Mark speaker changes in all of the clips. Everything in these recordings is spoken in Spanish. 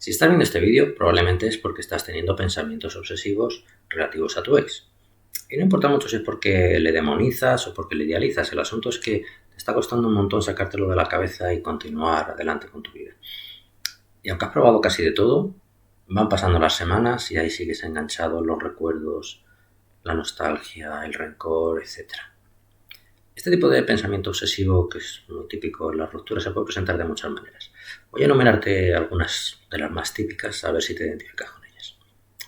Speaker 1: Si estás viendo este vídeo, probablemente es porque estás teniendo pensamientos obsesivos relativos a tu ex. Y no importa mucho si es porque le demonizas o porque le idealizas. El asunto es que te está costando un montón sacártelo de la cabeza y continuar adelante con tu vida. Y aunque has probado casi de todo, van pasando las semanas y ahí sigues enganchado en los recuerdos, la nostalgia, el rencor, etc. Este tipo de pensamiento obsesivo, que es muy típico en las rupturas, se puede presentar de muchas maneras. Voy a enumerarte algunas de las más típicas, a ver si te identificas con ellas.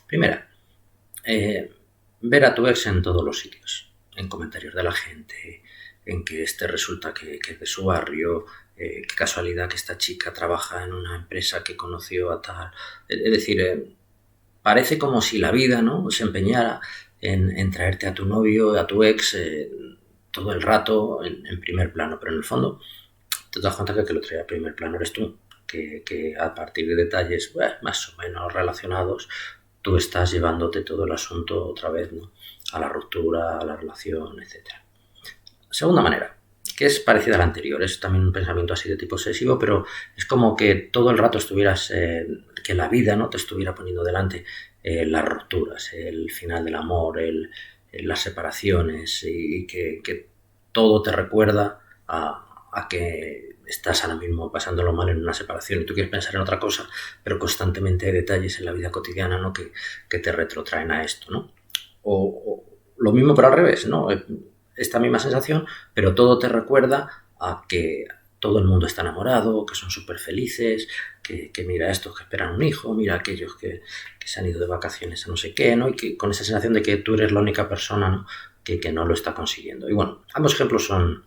Speaker 1: Primera, ver a tu ex en todos los sitios, en comentarios de la gente, en que resulta que es de su barrio, qué casualidad que esta chica trabaja en una empresa que conoció a tal. Es decir, parece como si la vida, ¿no?, se empeñara en traerte a tu novio, a tu ex, todo el rato en primer plano, pero en el fondo te das cuenta que el que lo trae a primer plano eres tú, que a partir de detalles más o menos relacionados, tú estás llevándote todo el asunto otra vez, ¿no?, a la ruptura, a la relación, etc. Segunda manera, que es parecida a la anterior, es también un pensamiento así de tipo obsesivo, pero es como que todo el rato estuvieras, que la vida, ¿no?, te estuviera poniendo delante las rupturas, el final del amor, las separaciones, y que todo te recuerda a que estás ahora mismo pasándolo mal en una separación y tú quieres pensar en otra cosa, pero constantemente hay detalles en la vida cotidiana, ¿no?, que te retrotraen a esto, ¿no? O lo mismo pero al revés, ¿no? Esta misma sensación, pero todo te recuerda a que todo el mundo está enamorado, que son súper felices, que mira estos que esperan un hijo, mira aquellos que se han ido de vacaciones a no sé qué, ¿no? Y que con esa sensación de que tú eres la única persona, ¿no?, que no lo está consiguiendo. Y bueno, ambos ejemplos son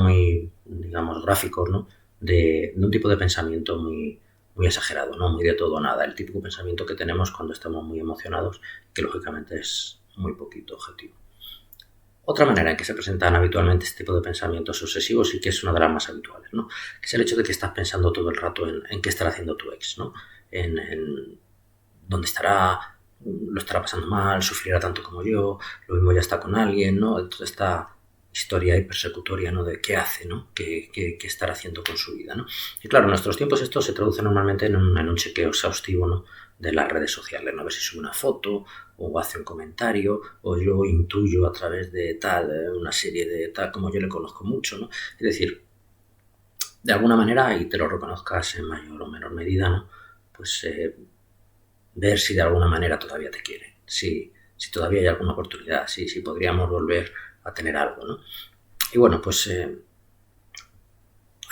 Speaker 1: muy, digamos, gráficos, ¿no?, de un tipo de pensamiento muy exagerado, ¿no?, muy de todo o nada, el típico pensamiento que tenemos cuando estamos muy emocionados, que lógicamente es muy poquito objetivo. Otra manera en que se presentan habitualmente este tipo de pensamientos obsesivos, y que es una de las más habituales, ¿no?, que es el hecho de que estás pensando todo el rato en qué estará haciendo tu ex, ¿no?, en dónde estará, lo estará pasando mal, sufrirá tanto como yo, lo mismo ya está con alguien, ¿no?, toda esta historia persecutoria, ¿no?, de qué hace, ¿no?, qué estará haciendo con su vida, ¿no? Y claro, en nuestros tiempos esto se traduce normalmente en un chequeo exhaustivo, ¿no?, de las redes sociales, ¿no?, a ver si sube una foto o hace un comentario, o yo intuyo a través de tal, una serie de tal, como yo le conozco mucho, ¿no? Es decir, de alguna manera, y te lo reconozcas en mayor o menor medida, ¿no?, pues ver si de alguna manera todavía te quiere, si todavía hay alguna oportunidad, si podríamos volver a tener algo, ¿no? Y bueno, pues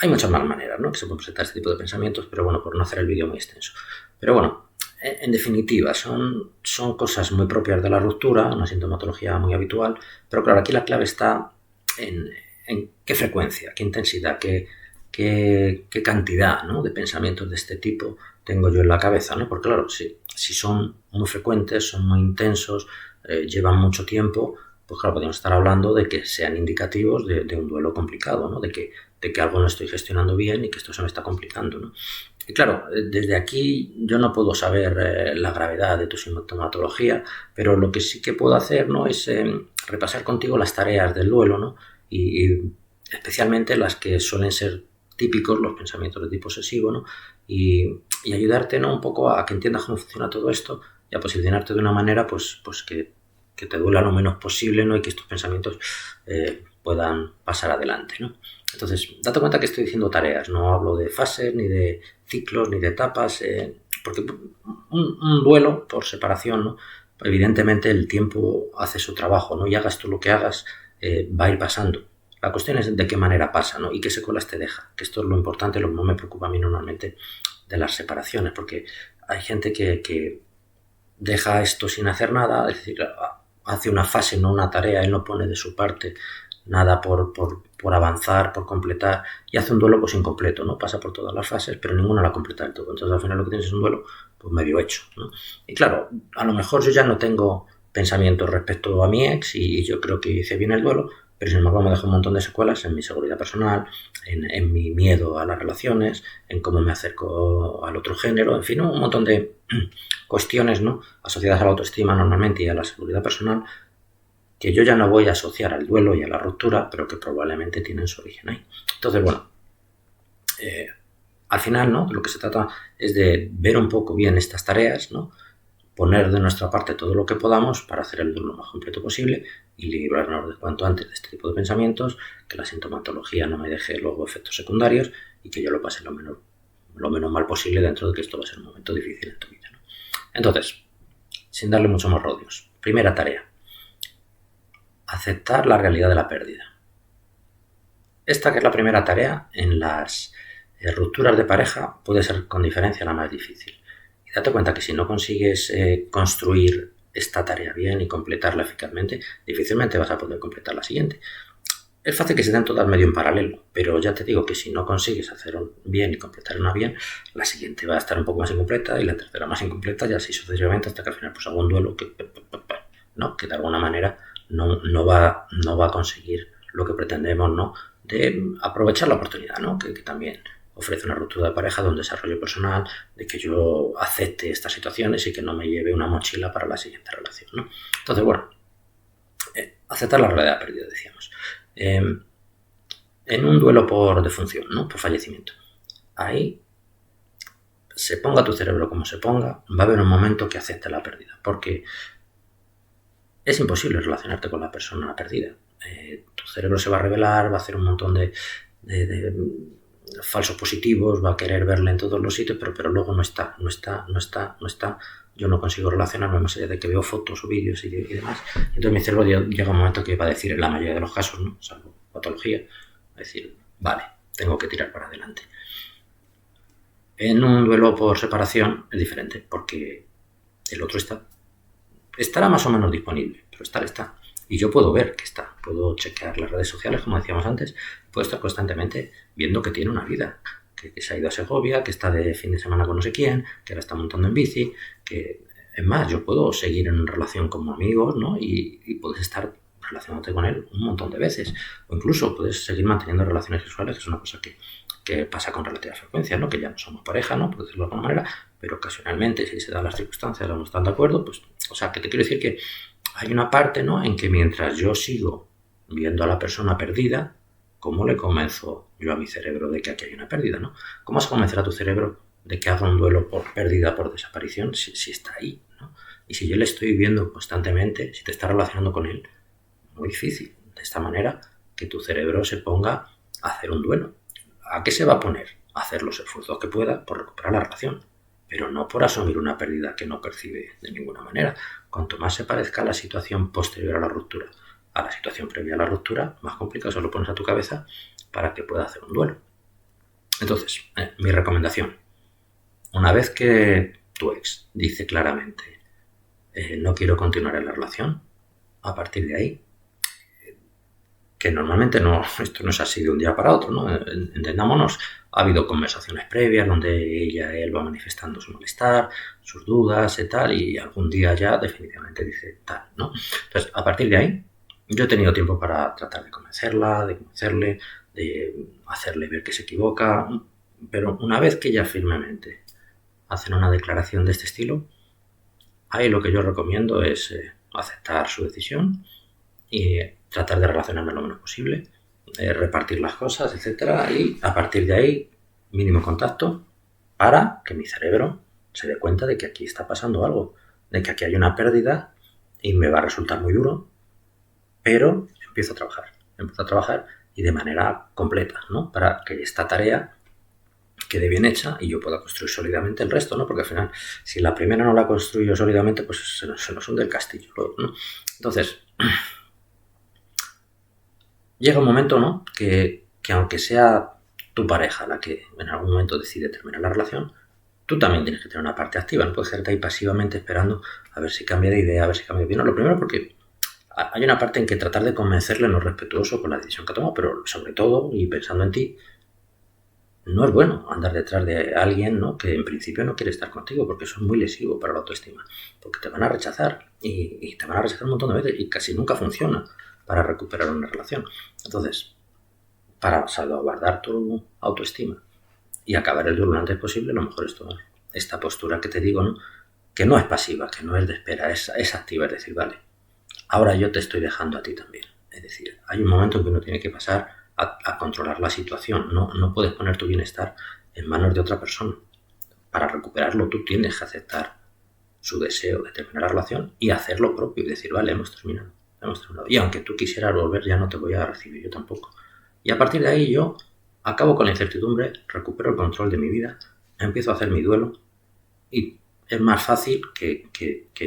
Speaker 1: hay muchas más maneras, ¿no?, que se pueden presentar este tipo de pensamientos, pero bueno, por no hacer el vídeo muy extenso. Pero bueno, en definitiva, son cosas muy propias de la ruptura, una sintomatología muy habitual, pero claro, aquí la clave está en qué frecuencia, qué intensidad, qué cantidad, ¿no?, de pensamientos de este tipo tengo yo en la cabeza, ¿no? Porque claro, si son muy frecuentes, son muy intensos, llevan mucho tiempo, pues claro, podríamos estar hablando de que sean indicativos de un duelo complicado, ¿no?, de que algo no estoy gestionando bien y que esto se me está complicando, ¿no? Y claro, desde aquí yo no puedo saber la gravedad de tu sintomatología, pero lo que sí que puedo hacer, ¿no?, es repasar contigo las tareas del duelo, ¿no?, y especialmente las que suelen ser típicos, los pensamientos de tipo obsesivo, ¿no?, y ayudarte, ¿no?, un poco a que entiendas cómo funciona todo esto y a posicionarte de una manera pues que te duela lo menos posible, ¿no?, y que estos pensamientos puedan pasar adelante, ¿no? Entonces, date cuenta que estoy diciendo tareas, no hablo de fases, ni de ciclos, ni de etapas, porque un duelo por separación, ¿no?, evidentemente el tiempo hace su trabajo, ¿no?, y hagas tú lo que hagas, va a ir pasando. La cuestión es de qué manera pasa, ¿no?, y qué secuelas te deja, que esto es lo importante, lo que más me preocupa a mí normalmente de las separaciones, porque hay gente que deja esto sin hacer nada, es decir, hace una fase, no una tarea, él no pone de su parte nada por avanzar, por completar, y hace un duelo pues incompleto, ¿no? Pasa por todas las fases, pero ninguna la completa del todo. Entonces al final lo que tienes es un duelo pues medio hecho, ¿no? Y claro, a lo mejor yo ya no tengo pensamientos respecto a mi ex y yo creo que hice bien el duelo, pero sin embargo me deja un montón de secuelas en mi seguridad personal, en mi miedo a las relaciones, en cómo me acerco al otro género, en fin, un montón de cuestiones, ¿no?, asociadas a la autoestima normalmente y a la seguridad personal, que yo ya no voy a asociar al duelo y a la ruptura, pero que probablemente tienen su origen ahí. Entonces, bueno, al final, ¿no? Lo que se trata es de ver un poco bien estas tareas, ¿no? Poner de nuestra parte todo lo que podamos para hacer el duelo lo más completo posible y librarnos de cuanto antes de este tipo de pensamientos, que la sintomatología no me deje luego efectos secundarios y que yo lo pase lo menos mal posible dentro de que esto va a ser un momento difícil en tu vida, ¿no? Entonces, sin darle mucho más rodeos. Primera tarea. Aceptar la realidad de la pérdida. Esta, que es la primera tarea, en las rupturas de pareja puede ser con diferencia la más difícil. Y date cuenta que si no consigues construir esta tarea bien y completarla eficazmente, difícilmente vas a poder completar la siguiente. Es fácil que se den todas medio en paralelo, pero ya te digo que si no consigues hacer bien y completar una bien, la siguiente va a estar un poco más incompleta y la tercera más incompleta y así sucesivamente hasta que al final pues hago un duelo que de alguna manera no va a conseguir lo que pretendemos, ¿no? De aprovechar la oportunidad, ¿no? Que también ofrece una ruptura de pareja de un desarrollo personal, de que yo acepte estas situaciones y que no me lleve una mochila para la siguiente relación, ¿no? Entonces, bueno, aceptar la realidad perdida, decíamos. En un duelo por defunción, ¿no? Por fallecimiento. Ahí, se ponga tu cerebro como se ponga, va a haber un momento que acepte la pérdida, porque es imposible relacionarte con la persona perdida. Tu cerebro se va a revelar, va a hacer un montón de falsos positivos, va a querer verle en todos los sitios, pero luego no está. Yo no consigo relacionarme más allá de que veo fotos o vídeos y demás. Entonces mi cerebro llega un momento que va a decir, en la mayoría de los casos, ¿no? Salvo patología, va a decir, vale, tengo que tirar para adelante. En un duelo por separación es diferente, porque el otro estará más o menos disponible, pero está. Y yo puedo ver que está, puedo chequear las redes sociales, como decíamos antes, puedo estar constantemente viendo que tiene una vida, que se ha ido a Segovia, que está de fin de semana con no sé quién, que ahora está montando en bici, que es más, yo puedo seguir en relación como amigos, ¿no? Y puedes estar relacionándote con él un montón de veces, o incluso puedes seguir manteniendo relaciones sexuales, que es una cosa que pasa con relativa frecuencia, ¿no? Que ya no somos pareja, ¿no? Por decirlo de alguna manera, pero ocasionalmente, si se dan las circunstancias o no están de acuerdo, pues, o sea, que te quiero decir que hay una parte, ¿no? En que mientras yo sigo viendo a la persona perdida, ¿cómo le convenzo yo a mi cerebro de que aquí hay una pérdida, ¿no? ¿Cómo vas a convencer a tu cerebro de que haga un duelo por pérdida, por desaparición, si está ahí, ¿no? Y si yo le estoy viendo constantemente, si te estás relacionando con él, muy difícil. De esta manera, que tu cerebro se ponga a hacer un duelo. ¿A qué se va a poner? A hacer los esfuerzos que pueda por recuperar la relación, pero no por asumir una pérdida que no percibe de ninguna manera. Cuanto más se parezca a la situación posterior a la ruptura a la situación previa a la ruptura, más complicado se lo pones a tu cabeza para que pueda hacer un duelo. Entonces, mi recomendación, una vez que tu ex dice claramente no quiero continuar en la relación, a partir de ahí, que normalmente esto no es así de un día para otro, ¿no? Entendámonos, ha habido conversaciones previas donde él va manifestando su malestar, sus dudas y tal, y algún día ya definitivamente dice tal, ¿no? Entonces, a partir de ahí, yo he tenido tiempo para tratar de convencerla, de convencerle, de hacerle ver que se equivoca, pero una vez que ya firmemente hacen una declaración de este estilo, ahí lo que yo recomiendo es aceptar su decisión y tratar de relacionarme lo menos posible, repartir las cosas, etcétera, y a partir de ahí, mínimo contacto para que mi cerebro se dé cuenta de que aquí está pasando algo, de que aquí hay una pérdida y me va a resultar muy duro, pero empiezo a trabajar y de manera completa, ¿no? Para que esta tarea quede bien hecha y yo pueda construir sólidamente el resto, ¿no? Porque al final, si la primera no la construyo sólidamente, pues se nos hunde el castillo, ¿no? Entonces, llega un momento, ¿no? Que aunque sea tu pareja la que en algún momento decide terminar la relación, tú también tienes que tener una parte activa, no puedes quedarte ahí pasivamente esperando a ver si cambia de idea, a ver si cambia de opinión. Lo primero porque hay una parte en que tratar de convencerle no es respetuoso con la decisión que ha tomado, pero sobre todo, y pensando en ti, no es bueno andar detrás de alguien, ¿no? Que en principio no quiere estar contigo, porque eso es muy lesivo para la autoestima, porque te van a rechazar y te van a rechazar un montón de veces y casi nunca funciona para recuperar una relación. Entonces, para salvaguardar tu autoestima y acabar el duelo lo antes posible, lo mejor es tomar esta postura que te digo, ¿no? Que no es pasiva, que no es de espera, es activa, es decir, vale, ahora yo te estoy dejando a ti también. Es decir, hay un momento en que uno tiene que pasar a controlar la situación. No puedes poner tu bienestar en manos de otra persona. Para recuperarlo tú tienes que aceptar su deseo de terminar la relación y hacer lo propio y decir, vale, hemos terminado. Y aunque tú quisieras volver, ya no te voy a recibir, yo tampoco. Y a partir de ahí yo acabo con la incertidumbre, recupero el control de mi vida, empiezo a hacer mi duelo y es más fácil que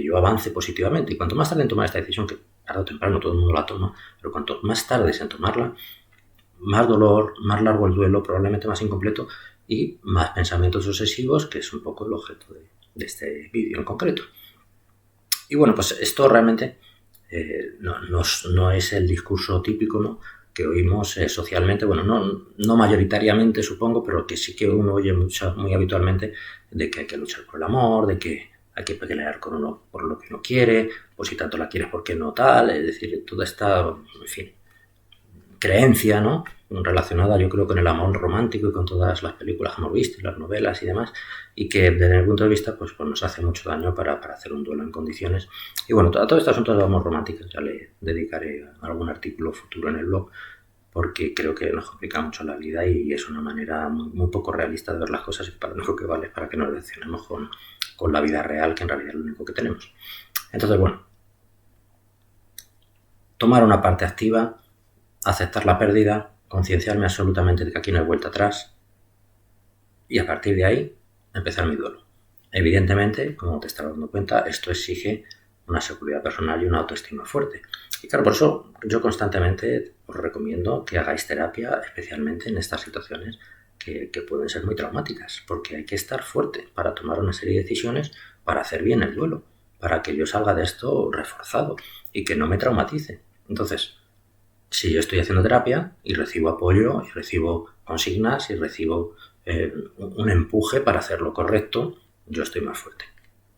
Speaker 1: yo avance positivamente. Y cuanto más tarde en tomar esta decisión, que tarde o temprano todo el mundo la toma, pero cuanto más tarde en tomarla, más dolor, más largo el duelo, probablemente más incompleto y más pensamientos obsesivos, que es un poco el objeto de este vídeo en concreto. Y bueno, pues esto realmente no es el discurso típico, ¿no?, que oímos socialmente, bueno, no mayoritariamente supongo, pero que sí que uno oye muy habitualmente, de que hay que luchar por el amor, de que hay que pelear con uno por lo que uno quiere, pues si tanto la quieres, ¿por qué no tal? Es decir, toda esta, en fin, creencia, ¿no?, relacionada, yo creo, con el amor romántico y con todas las películas que hemos visto y las novelas y demás, y que desde mi punto de vista pues nos hace mucho daño para hacer un duelo en condiciones. Y bueno, todo este asunto de amor romántico ya le dedicaré algún artículo futuro en el blog, porque creo que nos complica mucho la vida y es una manera muy poco realista de ver las cosas, y para lo único que vale es para que nos relacionemos con la vida real, que en realidad es lo único que tenemos. Entonces, bueno, tomar una parte activa, aceptar la pérdida, concienciarme absolutamente de que aquí no hay vuelta atrás y a partir de ahí empezar mi duelo. Evidentemente, como te estás dando cuenta, esto exige una seguridad personal y una autoestima fuerte. Y claro, por eso yo constantemente os recomiendo que hagáis terapia, especialmente en estas situaciones que pueden ser muy traumáticas, porque hay que estar fuerte para tomar una serie de decisiones para hacer bien el duelo, para que yo salga de esto reforzado y que no me traumatice. Entonces, si yo estoy haciendo terapia y recibo apoyo y recibo consignas y recibo un empuje para hacer lo correcto, yo estoy más fuerte.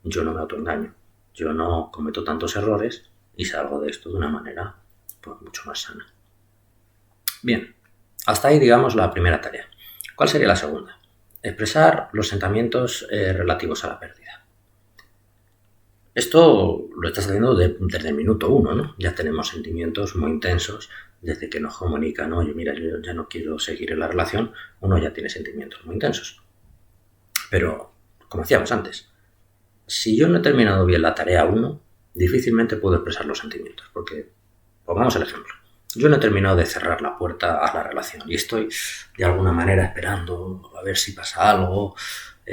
Speaker 1: Yo no me autoengaño. Yo no cometo tantos errores y salgo de esto de una manera pues mucho más sana. Bien, hasta ahí digamos la primera tarea. ¿Cuál sería la segunda? Expresar los sentimientos relativos a la pérdida. Esto lo estás haciendo desde el minuto 1, ¿no? Ya tenemos sentimientos muy intensos desde que nos comunican, oye, mira, yo ya no quiero seguir en la relación, uno ya tiene sentimientos muy intensos. Pero, como decíamos antes, si yo no he terminado bien la tarea 1, difícilmente puedo expresar los sentimientos, porque, pongamos el ejemplo, yo no he terminado de cerrar la puerta a la relación y estoy de alguna manera esperando a ver si pasa algo,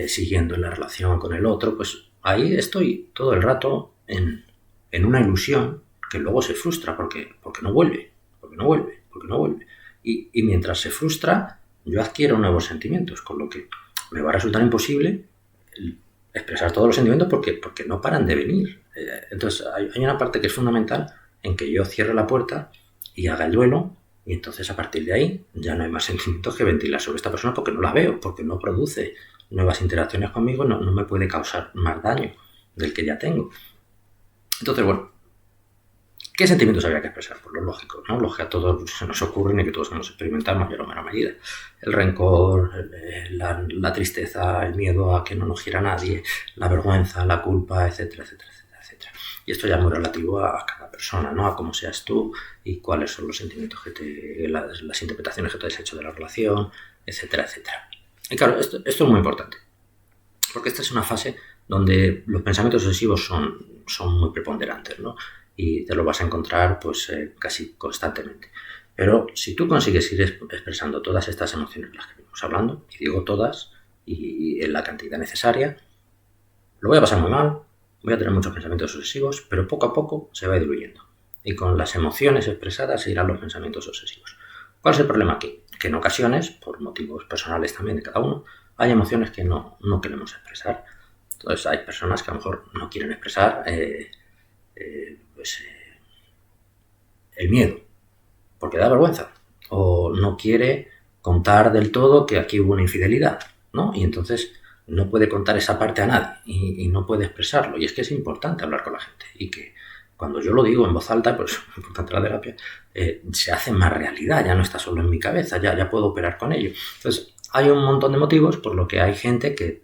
Speaker 1: siguiendo en la relación con el otro, pues ahí estoy todo el rato en una ilusión que luego se frustra porque no vuelve. Y mientras se frustra, yo adquiero nuevos sentimientos, con lo que me va a resultar imposible expresar todos los sentimientos porque no paran de venir. Entonces hay una parte que es fundamental en que yo cierre la puerta y haga el duelo, y entonces a partir de ahí ya no hay más sentimientos que ventilar sobre esta persona porque no la veo, porque no produce nuevas interacciones conmigo, no me puede causar más daño del que ya tengo. Entonces, bueno, ¿qué sentimientos habría que expresar? Pues lo lógico, ¿no? Lo que a todos se nos ocurre y que todos hemos experimentado en mayor o menor medida. El rencor, la tristeza, el miedo a que no nos quiera nadie, la vergüenza, la culpa, etcétera, etcétera, etcétera, etcétera. Y esto ya es muy relativo a cada persona, ¿no? A cómo seas tú y cuáles son los sentimientos las interpretaciones que te has hecho de la relación, etcétera, etcétera. Y claro, esto es muy importante, porque esta es una fase donde los pensamientos obsesivos son muy preponderantes, ¿no? Y te lo vas a encontrar pues casi constantemente. Pero si tú consigues ir expresando todas estas emociones de las que venimos hablando, y digo todas, y en la cantidad necesaria, lo voy a pasar muy mal, voy a tener muchos pensamientos obsesivos, pero poco a poco se va diluyendo. Y con las emociones expresadas se irán los pensamientos obsesivos. ¿Cuál es el problema aquí? Que en ocasiones, por motivos personales también de cada uno, hay emociones que no queremos expresar. Entonces hay personas que a lo mejor no quieren expresar el miedo, porque da vergüenza, o no quiere contar del todo que aquí hubo una infidelidad, ¿no? Y entonces no puede contar esa parte a nadie y no puede expresarlo. Y es que es importante hablar con la gente y que cuando yo lo digo en voz alta, pues es importante la terapia, se hace más realidad, ya no está solo en mi cabeza, ya puedo operar con ello. Entonces hay un montón de motivos por lo que hay gente que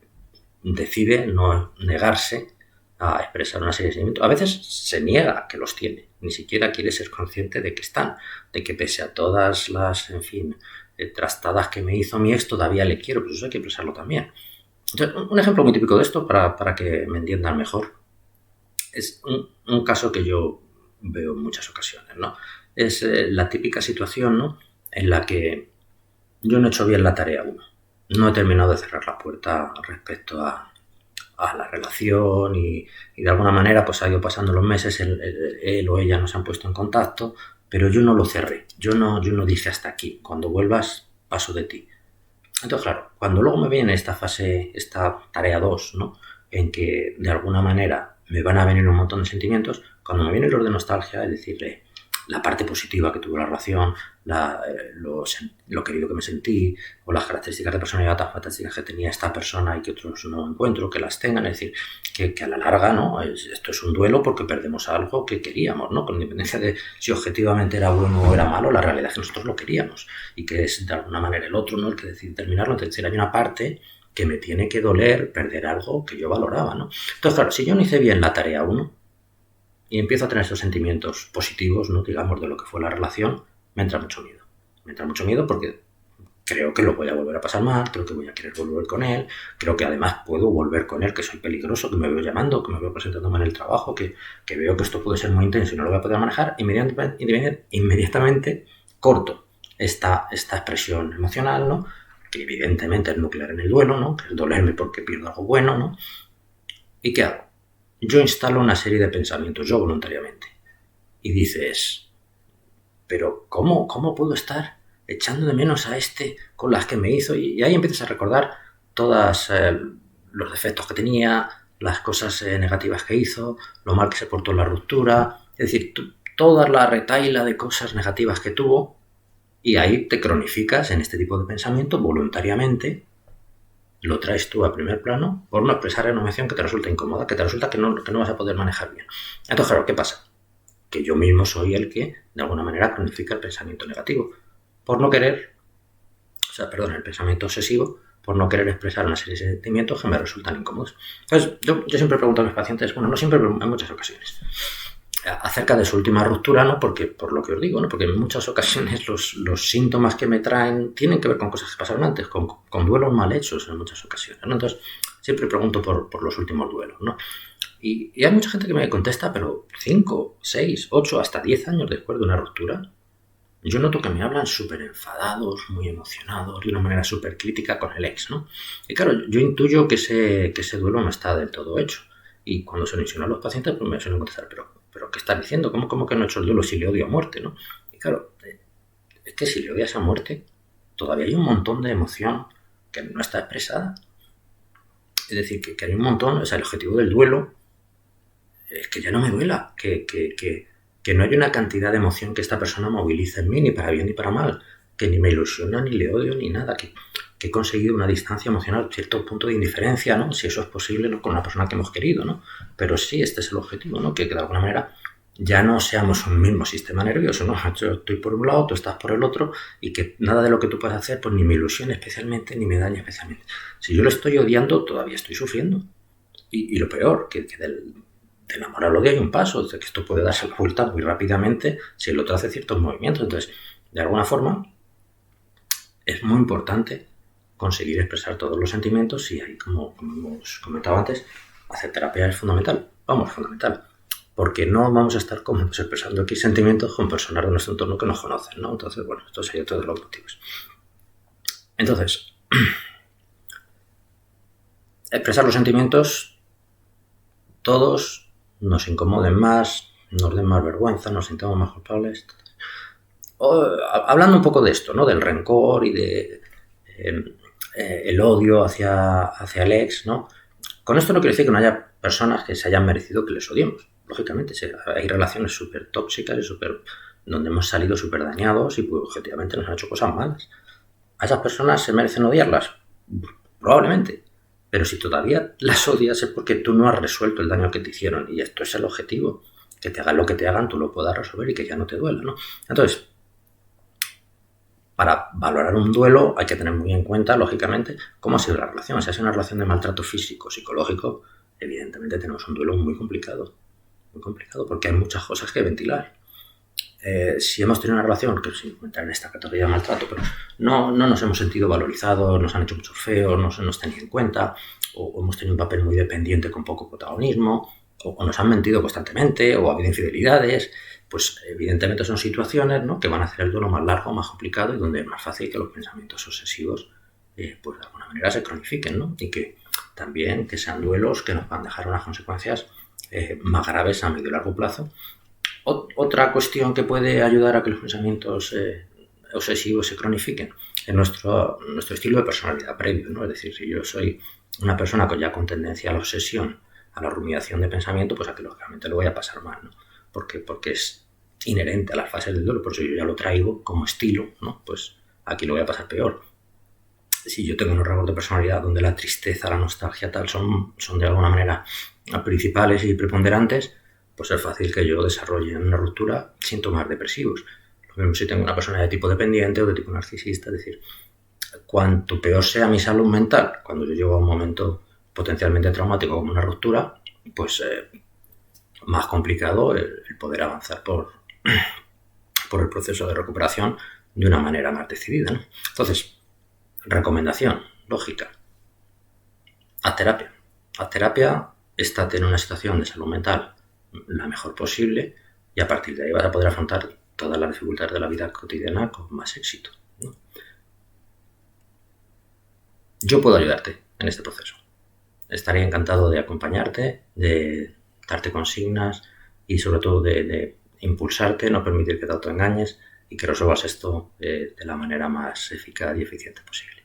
Speaker 1: decide no negarse a expresar una serie de sentimientos. A veces se niega que los tiene, ni siquiera quiere ser consciente de que están, de que pese a todas las, en fin, trastadas que me hizo mi ex todavía le quiero, pues eso hay que expresarlo también. Entonces, un ejemplo muy típico de esto, para que me entiendan mejor, es un caso que yo veo en muchas ocasiones, ¿no? Es la típica situación, ¿no?, en la que yo no he hecho bien la tarea 1. No he terminado de cerrar la puerta respecto a la relación y de alguna manera pues ha ido pasando los meses, él o ella no se han puesto en contacto, pero yo no lo cerré, yo no dije hasta aquí, cuando vuelvas paso de ti. Entonces, claro, cuando luego me viene esta fase, esta tarea 2, ¿no?, en que de alguna manera me van a venir un montón de sentimientos, cuando me viene los de nostalgia, es decirle la parte positiva que tuvo la relación, lo querido que me sentí, o las características de personalidad tan fantásticas que tenía esta persona y que otros no encuentro, que las tengan, es decir, que a la larga, ¿no?, esto es un duelo porque perdemos algo que queríamos, ¿no?, con independencia de si objetivamente era bueno o era malo, la realidad es que nosotros lo queríamos y que es de alguna manera el otro, ¿no?, el que decide terminarlo. Es decir, hay una parte que me tiene que doler perder algo que yo valoraba, ¿no? Entonces, claro, si yo no hice bien la tarea 1 y empiezo a tener esos sentimientos positivos, ¿no?, digamos, de lo que fue la relación, me entra mucho miedo. Me entra mucho miedo porque creo que lo voy a volver a pasar mal, creo que voy a querer volver con él, creo que además puedo volver con él, que soy peligroso, que me veo llamando, que me veo presentándome en el trabajo, que veo que esto puede ser muy intenso y no lo voy a poder manejar, inmediatamente corto esta expresión emocional, ¿no?, que evidentemente es nuclear en el duelo, ¿no?, que es dolerme porque pierdo algo bueno, ¿no? ¿Y qué hago? Yo instalo una serie de pensamientos, yo voluntariamente. Y dices, pero ¿cómo puedo estar echando de menos a este con las que me hizo? Y ahí empiezas a recordar todos los defectos que tenía, las cosas negativas que hizo, lo mal que se portó en la ruptura. Es decir, toda la retahíla de cosas negativas que tuvo, y ahí te cronificas en este tipo de pensamiento voluntariamente. Lo traes tú a primer plano por no expresar una emoción que te resulta incómoda, que te resulta que no vas a poder manejar bien. Entonces, claro, ¿qué pasa? Que yo mismo soy el que, de alguna manera, cronifica el pensamiento negativo. Por no querer, el pensamiento obsesivo, por no querer expresar una serie de sentimientos que me resultan incómodos. Entonces, yo siempre pregunto a mis pacientes, bueno, no siempre, pero en muchas ocasiones, acerca de su última ruptura, ¿no? Porque, por lo que os digo, ¿no?, porque en muchas ocasiones los síntomas que me traen tienen que ver con cosas que pasaron antes, con duelos mal hechos en muchas ocasiones, ¿no? Entonces, siempre pregunto por los últimos duelos, ¿no? Y hay mucha gente que me contesta, pero 5, 6, 8, hasta 10 años después de una ruptura, yo noto que me hablan súper enfadados, muy emocionados, de una manera súper crítica con el ex, ¿no? Y claro, yo intuyo que ese duelo no está del todo hecho. Y cuando se lo insinúo a los pacientes, pues me suelen contestar, pero ¿qué estás diciendo? ¿Cómo que no he hecho el duelo si le odio a muerte, ¿no? Y claro, es que si le odias a muerte, todavía hay un montón de emoción que no está expresada. Es decir, que hay un montón, o sea, el objetivo del duelo es que ya no me duela, que no hay una cantidad de emoción que esta persona moviliza en mí, ni para bien ni para mal, que ni me ilusiona, ni le odio, ni nada, que he conseguido una distancia emocional, cierto punto de indiferencia, ¿no?, si eso es posible, ¿no?, con una persona que hemos querido, ¿no? Pero sí, este es el objetivo, ¿no?, que de alguna manera ya no seamos un mismo sistema nervioso, ¿no? Yo estoy por un lado, tú estás por el otro, y que nada de lo que tú puedas hacer pues ni me ilusiona especialmente, ni me daña especialmente. Si yo lo estoy odiando, todavía estoy sufriendo. Y lo peor, que del amor al odio hay un paso, de que esto puede darse la vuelta muy rápidamente si el otro hace ciertos movimientos. Entonces, de alguna forma, es muy importante conseguir expresar todos los sentimientos y ahí, como hemos comentado antes, hacer terapia es fundamental. Fundamental. Porque no vamos a estar expresando aquí sentimientos con personas de nuestro entorno que nos conocen, ¿no? Entonces, bueno, esto sería otro de los motivos. Entonces, expresar los sentimientos, todos nos incomoden más, nos den más vergüenza, nos sintamos más culpables. Hablando un poco de esto, ¿no?, del rencor y de el odio hacia el ex, ¿no? Con esto no quiero decir que no haya personas que se hayan merecido que les odiemos. Lógicamente, hay relaciones súper tóxicas y donde hemos salido súper dañados y pues, objetivamente nos han hecho cosas malas. ¿A esas personas se merecen odiarlas? Probablemente. Pero si todavía las odias es porque tú no has resuelto el daño que te hicieron. Y esto es el objetivo. Que te hagan lo que te hagan, tú lo puedas resolver y que ya no te duela, ¿no? Entonces, para valorar un duelo hay que tener muy en cuenta, lógicamente, cómo ha sido la relación. Si es una relación de maltrato físico, psicológico, evidentemente tenemos un duelo muy complicado porque hay muchas cosas que ventilar. Si hemos tenido una relación, que sí, entra en esta categoría de maltrato, pero no nos hemos sentido valorizados, nos han hecho mucho feo, no se nos tenía en cuenta, o hemos tenido un papel muy dependiente con poco protagonismo, o nos han mentido constantemente, o ha habido infidelidades, pues evidentemente son situaciones, ¿no?, que van a hacer el duelo más largo, más complicado y donde es más fácil que los pensamientos obsesivos pues de alguna manera se cronifiquen, ¿no? Y que también que sean duelos que nos van a dejar unas consecuencias más graves a medio y largo plazo. Otra cuestión que puede ayudar a que los pensamientos obsesivos se cronifiquen es nuestro estilo de personalidad previo, ¿no? Es decir, si yo soy una persona con tendencia a la obsesión, a la rumiación de pensamiento, pues aquí lógicamente lo voy a pasar mal, ¿no? Porque es inherente a las fases del duelo, por eso yo ya lo traigo como estilo, ¿no? Pues aquí lo voy a pasar peor. Si yo tengo unos rasgos de personalidad donde la tristeza, la nostalgia, tal, son de alguna manera principales y preponderantes, pues es fácil que yo desarrolle en una ruptura síntomas depresivos. Lo mismo si tengo una persona de tipo dependiente o de tipo narcisista, es decir, cuanto peor sea mi salud mental, cuando yo llego a un momento potencialmente traumático como una ruptura, pues más complicado el poder avanzar por el proceso de recuperación de una manera más decidida, ¿no? Entonces, recomendación lógica: haz terapia. Haz terapia, estate en una situación de salud mental la mejor posible y a partir de ahí vas a poder afrontar todas las dificultades de la vida cotidiana con más éxito, ¿no? Yo puedo ayudarte en este proceso. Estaría encantado de acompañarte, de darte consignas y sobre todo de impulsarte, no permitir que te autoengañes y que resuelvas esto de la manera más eficaz y eficiente posible.